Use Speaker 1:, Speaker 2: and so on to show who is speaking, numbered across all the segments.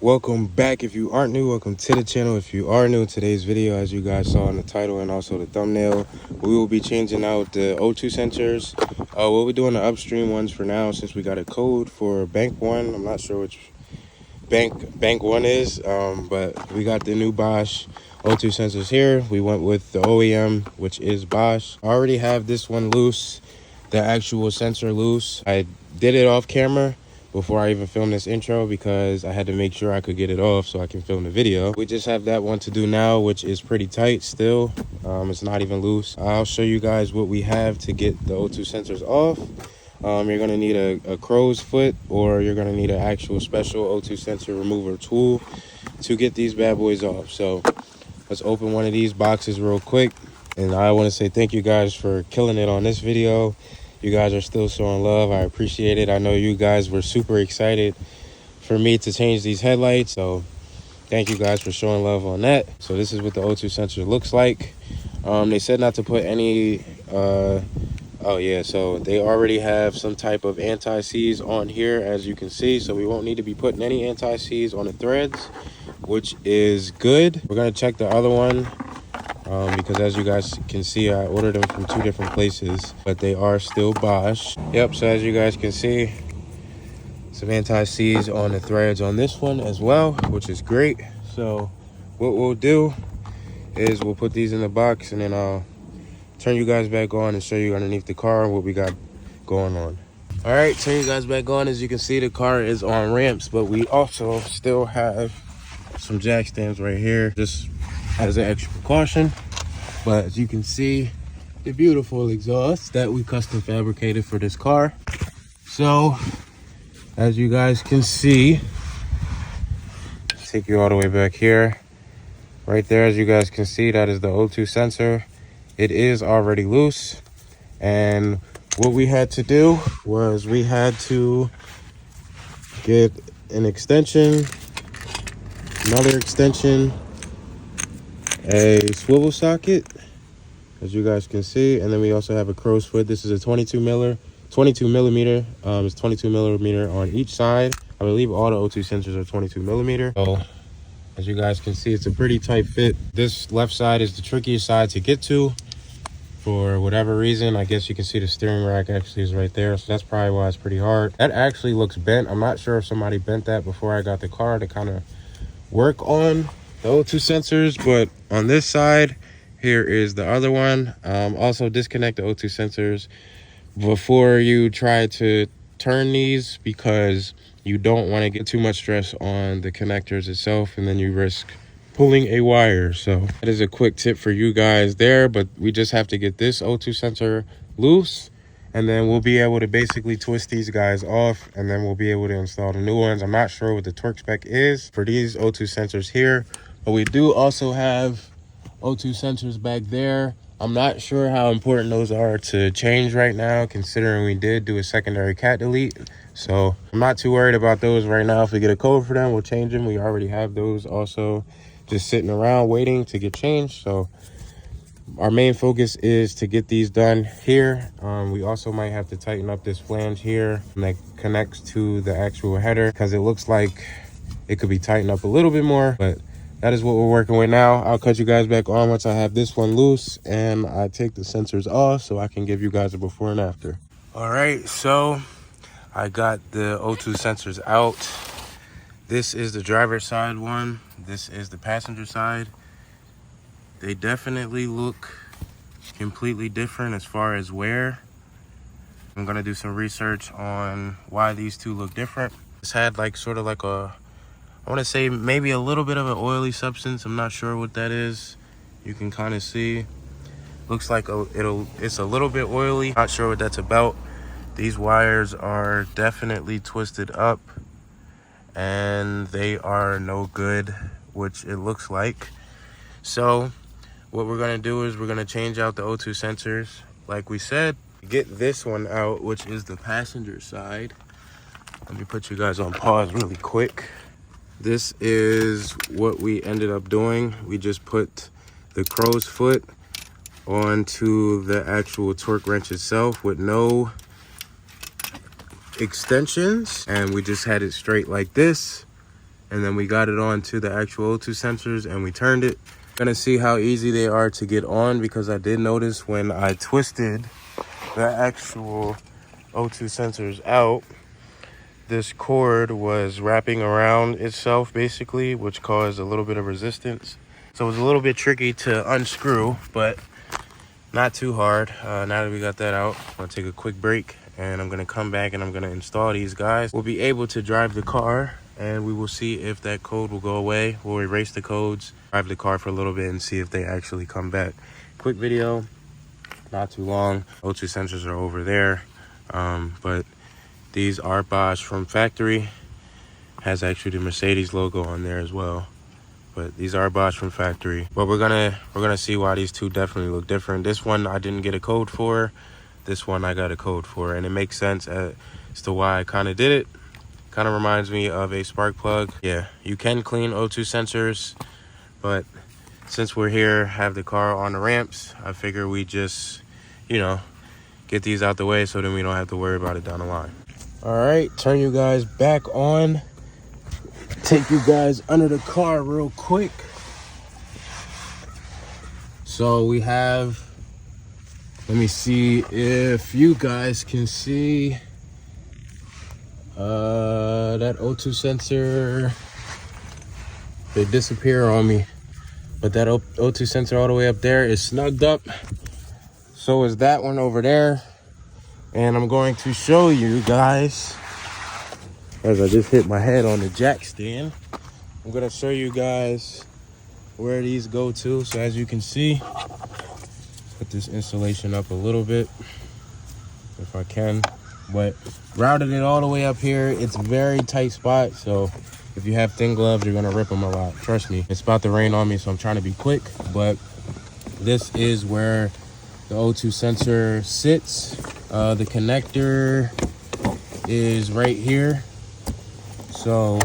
Speaker 1: Welcome back. If you aren't new, welcome to the channel. If you are new, today's video, as you guys saw in the title and also the thumbnail, we will be changing out the O2 sensors. We'll be doing the upstream ones for now since we got a code for bank one. I'm not sure which bank one is, but we got the new Bosch O2 sensors here. We went with the OEM, which is Bosch. I already have this one loose, the actual sensor loose. I did it off camera before I even filmed this intro because I had to make sure I could get it off so I can film the video. We just have that one to do now, which is pretty tight still. It's not even loose. I'll show you guys what we have to get the O2 sensors off. You're gonna need a crow's foot, or you're gonna need an actual special O2 sensor remover tool to get these bad boys off. So let's open one of these boxes real quick. And I want to say thank you guys for killing it on this video. You guys are still showing love. I appreciate it. I know you guys were super excited for me to change these headlights, so thank you guys for showing love on that. So this is what the O2 sensor looks like. They said not to put any oh yeah, so they already have some type of anti-seize on here, as you can see, so we won't need to be putting any anti-seize on the threads, which is good. We're gonna check the other one because as you guys can see, I ordered them from 2 different places, but they are still Bosch. Yep, so as you guys can see, some anti-seize on the threads on this one as well, which is great. So what we'll do is we'll put these in the box, and then I'll turn you guys back on and show you underneath the car what we got going on. All right, turn you guys back on. As you can see, the car is on ramps, but we also still have some jack stands right here, just as an extra precaution. But as you can see, the beautiful exhaust that we custom fabricated for this car. So as you guys can see, take you all the way back here. Right there, as you guys can see, that is the O2 sensor. It is already loose, and what we had to do was we had to get an extension, another extension, a swivel socket, as you guys can see, and then we also have a crow's foot. This is a 22 millimeter. It's 22 millimeter on each side. I believe all the O2 sensors are 22 millimeter. So as you guys can see, it's a pretty tight fit. This left side is the trickiest side to get to for whatever reason. I guess you can see the steering rack actually is right there, so that's probably why it's pretty hard. That actually looks bent. I'm not sure if somebody bent that before I got the car to kind of work on the O2 sensors, but on this side here is the other one. Also disconnect the O2 sensors before you try to turn these, because you don't want to get too much stress on the connectors itself, and then you risk pulling a wire. So that is a quick tip for you guys there, but we just have to get this O2 sensor loose, and then we'll be able to basically twist these guys off, and then we'll be able to install the new ones. I'm not sure what the torque spec is for these O2 sensors here, but we do also have O2 sensors back there. I'm not sure how important those are to change right now, considering we did do a secondary cat delete. So I'm not too worried about those right now. If we get a code for them, we'll change them. We already have those also just sitting around waiting to get changed. So our main focus is to get these done here. We also might have to tighten up this flange here that connects to the actual header, because it looks like it could be tightened up a little bit more, but that is what we're working with now. I'll cut you guys back on once I have this one loose and I take the sensors off so I can give you guys a before and after. All right, so I got the O2 sensors out. This is the driver's side one. This is the passenger side. They definitely look completely different as far as wear. I'm gonna do some research on why these two look different. This had like sort of like a, I want to say maybe a little bit of an oily substance. I'm not sure what that is. You can kind of see. Looks like it's a little bit oily. Not sure what that's about. These wires are definitely twisted up, and they are no good, which it looks like. So what we're going to do is we're going to change out the O2 sensors like we said. Get this one out, which is the passenger side. Let me put you guys on pause really quick. This is what we ended up doing. We just put the crow's foot onto the actual torque wrench itself with no extensions, and we just had it straight like this. and then we got it on to the actual O2 sensors and we turned it. Gonna see how easy they are to get on, because I did notice when I twisted the actual O2 sensors out, this cord was wrapping around itself basically, which caused a little bit of resistance. So it was a little bit tricky to unscrew, but not too hard. Now that we got that out, I'm gonna take a quick break and I'm gonna come back and I'm gonna install these guys. We'll be able to drive the car and we will see if that code will go away. We'll erase the codes, drive the car for a little bit and see if they actually come back. Quick video, not too long. O2 sensors are over there, but these are Bosch from factory. Has actually the Mercedes logo on there as well. But these are Bosch from factory. But we're gonna see why these two definitely look different. This one I didn't get a code for. This one I got a code for, and it makes sense as to why I kind of did it. Kind of reminds me of a spark plug. Yeah, you can clean O2 sensors, but since we're here, have the car on the ramps, I figure we just, you know, get these out the way so then we don't have to worry about it down the line. All right, turn you guys back on. Take you guys under the car real quick. So we have, let me see if you guys can see that O2 sensor. They disappear on me, but that O2 sensor all the way up there is snugged up. So is that one over there. And I'm going to show you guys, as I just hit my head on the jack stand, I'm gonna show you guys where these go to. So as you can see, put this insulation up a little bit if I can, but routed it all the way up here. It's a very tight spot, so if you have thin gloves, you're gonna rip them a lot. Trust me, it's about to rain on me, so I'm trying to be quick, but this is where the O2 sensor sits. The connector is right here. So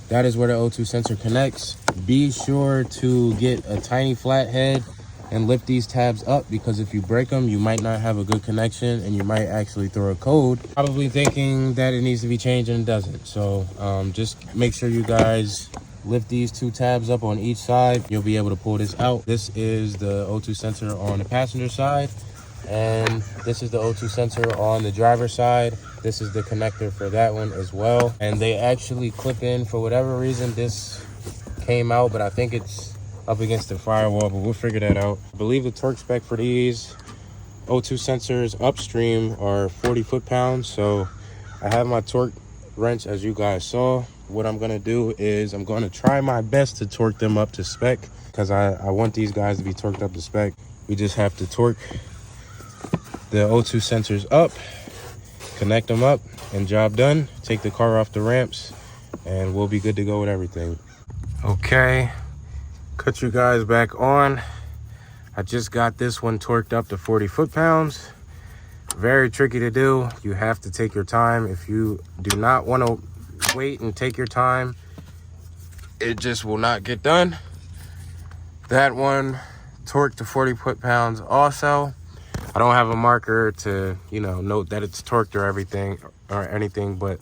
Speaker 1: that is where the O2 sensor connects. Be sure to get a tiny flathead and lift these tabs up, because if you break them, you might not have a good connection and you might actually throw a code, probably thinking that it needs to be changed and it doesn't. So just make sure you guys lift these two tabs up on each side. You'll be able to pull this out. This is the O2 sensor on the passenger side, and this is the O2 sensor on the driver's side. This is the connector for that one as well. And they actually clip in. For whatever reason, this came out, but I think it's up against the firewall, but we'll figure that out. I believe the torque spec for these O2 sensors upstream are 40 foot-pounds. So I have my torque wrench, as you guys saw. What I'm gonna do is I'm gonna try my best to torque them up to spec, because I want these guys to be torqued up to spec. We just have to torque the O2 sensors up, connect them up, and job done. Take the car off the ramps and we'll be good to go with everything. Okay, cut you guys back on. I just got this one torqued up to 40 foot-pounds. Very tricky to do. You have to take your time. If you do not want to wait and take your time, it just will not get done. That one torqued to 40 foot-pounds also. I don't have a marker to, you know, note that it's torqued or everything or anything, but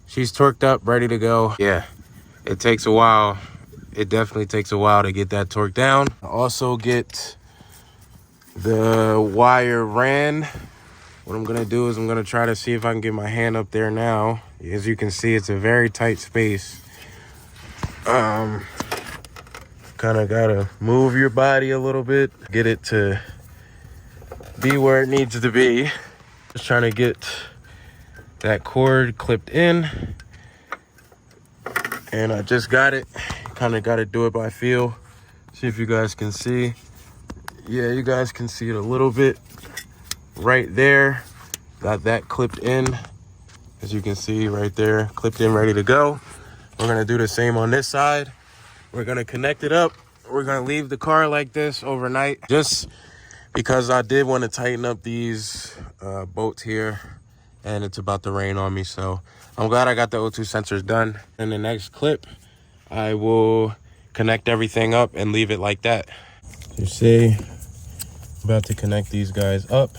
Speaker 1: she's torqued up, ready to go. Yeah, it takes a while. It definitely takes a while to get that torque down. I also get the wire ran. What I'm gonna do is I'm gonna try to see if I can get my hand up there now. As you can see, it's a very tight space. Kind of gotta move your body a little bit, get it to be where it needs to be. Just trying to get that cord clipped in, and I just got it. Kind of got to do it by feel. See if you guys can see. Yeah, you guys can see it a little bit right there. Got that clipped in, as you can see right there, clipped in, ready to go. We're gonna do the same on this side. We're gonna connect it up. We're gonna leave the car like this overnight, just because I did want to tighten up these bolts here, and it's about to rain on me. So I'm glad I got the O2 sensors done. In the next clip, I will connect everything up and leave it like that. You see, about to connect these guys up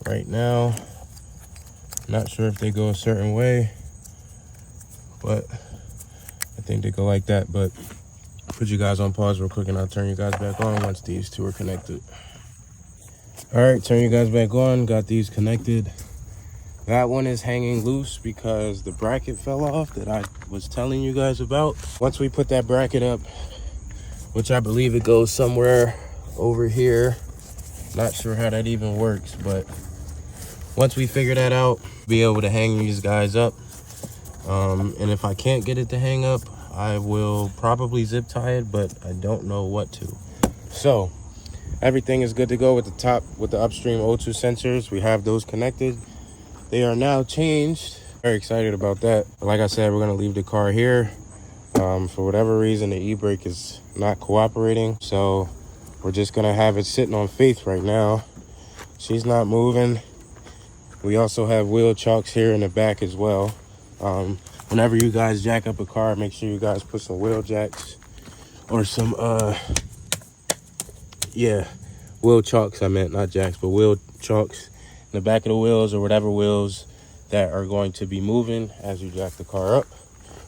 Speaker 1: right now. Not sure if they go a certain way, but I think they go like that. But put you guys on pause real quick and I'll turn you guys back on once these two are connected. All right, turn you guys back on. Got these connected. That one is hanging loose because the bracket fell off that I was telling you guys about. Once we put that bracket up, which I believe it goes somewhere over here, not sure how that even works, but once we figure that out, be able to hang these guys up. And if I can't get it to hang up, I will probably zip tie it, but I don't know what to. So everything is good to go with the top, with the upstream O2 sensors. We have those connected. They are now changed. Very excited about that. But like I said, we're gonna leave the car here. For whatever reason, the e-brake is not cooperating. So we're just gonna have it sitting on Faith right now. She's not moving. We also have wheel chocks here in the back as well. Whenever you guys jack up a car, make sure you guys put some wheel jacks or some, wheel chocks, I meant, not jacks, but wheel chocks in the back of the wheels or whatever wheels that are going to be moving as you jack the car up.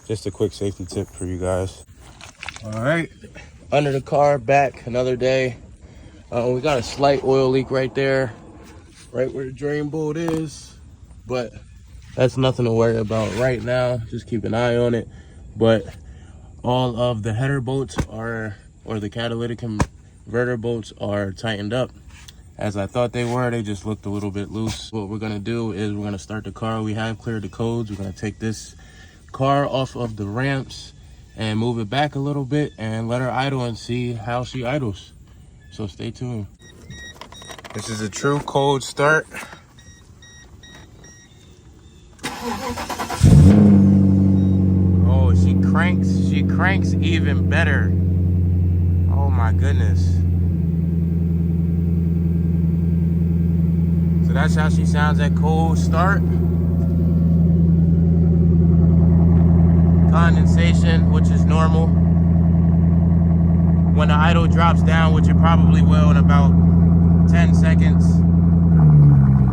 Speaker 1: Just a quick safety tip for you guys. All right, under the car, back another day. We got a slight oil leak right there, right where the drain bolt is, but that's nothing to worry about right now. Just keep an eye on it. But all of the header bolts are, or the catalytic converter bolts are tightened up as I thought they were. They just looked a little bit loose. What we're gonna do is we're gonna start the car. We have cleared the codes. We're gonna take this car off of the ramps and move it back a little bit and let her idle and see how she idles. So stay tuned. This is a true cold start. Oh, she cranks even better. Oh my goodness. So that's how she sounds at cold start. Condensation, which is normal. When the idle drops down, which it probably will in about 10 seconds,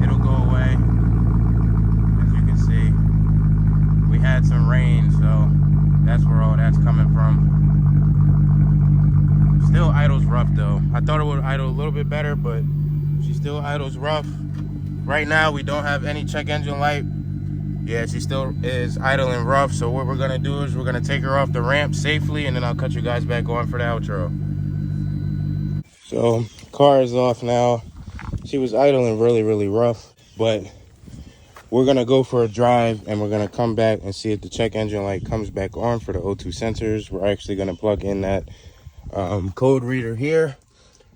Speaker 1: it'll go away. As you can see, we had some rain, so that's where all that's coming from. Still idles rough though. I thought it would idle a little bit better, but she still idles rough. Right now, we don't have any check engine light. Yeah, she still is idling rough. So what we're gonna do is we're gonna take her off the ramp safely, and then I'll cut you guys back on for the outro. So car is off now. She was idling really rough, but we're gonna go for a drive and we're gonna come back and see if the check engine light comes back on for the O2 sensors. We're actually gonna plug in that code reader here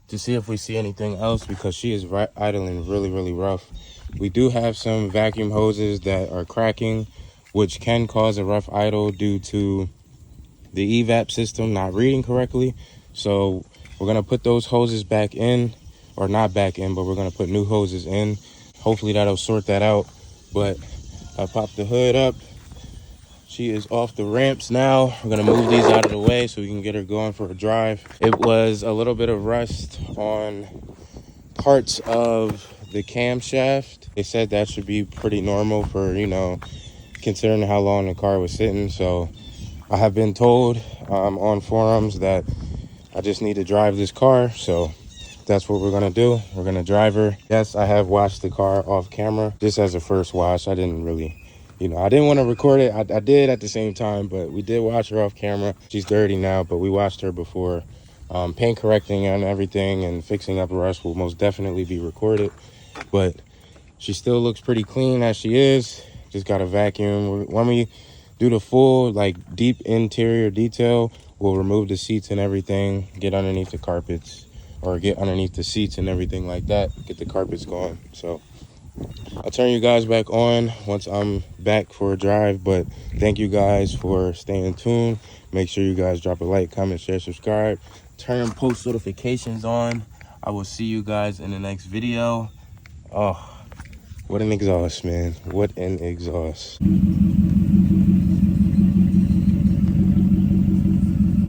Speaker 1: to see if we see anything else, because she is idling really rough. We do have some vacuum hoses that are cracking, which can cause a rough idle due to the evap system not reading correctly. So we're gonna put those hoses back in, or not back in, but we're gonna put new hoses in. Hopefully that'll sort that out. But I popped the hood up. She is off the ramps now. We're gonna move these out of the way so we can get her going for a drive. It was a little bit of rust on parts of the camshaft. They said that should be pretty normal for, you know, considering how long the car was sitting. So I have been told on forums that I just need to drive this car. So that's what we're gonna do. We're gonna drive her. Yes, I have washed the car off camera just as a first wash. I didn't really, you know, I didn't want to record it. I did at the same time, but we did wash her off camera. She's dirty now, but we washed her before. Paint correcting and everything and fixing up rust will most definitely be recorded, but she still looks pretty clean as she is. Just got a vacuum. When we do the full, like, deep interior detail, we'll remove the seats and everything, get underneath the carpets, or get underneath the seats and everything like that, get the carpets going. So I'll turn you guys back on once I'm back for a drive, but thank you guys for staying tuned. Make sure you guys drop a like, comment, share, subscribe, turn post notifications on. I will see you guys in the next video. Oh, what an exhaust, man. What an exhaust.